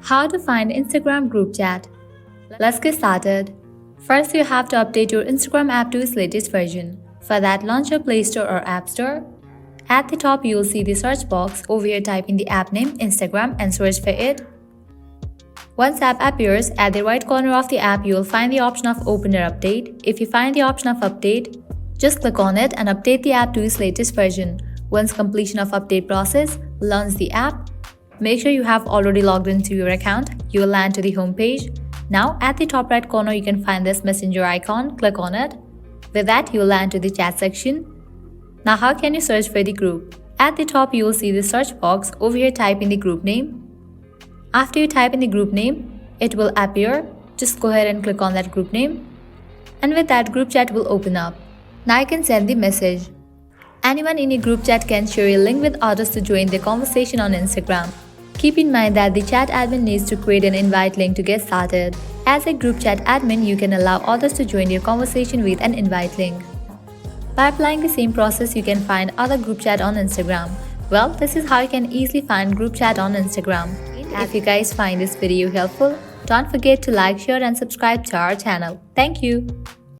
How to find Instagram group chat. Let's get started. First, you have to update your Instagram app to its latest version. For that, launch your Play Store or App Store. At the top, you will see the search box. Over here, type in the app name Instagram and search for it. Once app appears, at the right corner of the app, you will find the option of Open or Update. If you find the option of Update, just click on it and update the app to its latest version. Once completion of update process, launch the app. Make sure you have already logged into your account. You will land to the home page. Now, at the top right corner, you can find this messenger icon. Click on it. With that, you will land to the chat section. Now, how can you search for the group? At the top, you will see the search box. Over here, type in the group name. After you type in the group name, it will appear. Just go ahead and click on that group name. And with that, group chat will open up. Now you can send the message. Anyone in a group chat can share a link with others to join the conversation on Instagram. Keep in mind that the chat admin needs to create an invite link to get started. As a group chat admin, you can allow others to join your conversation with an invite link. By applying the same process, you can find other group chat on Instagram. Well, this is how you can easily find group chat on Instagram. If you guys find this video helpful, don't forget to like, share and subscribe to our channel. Thank you.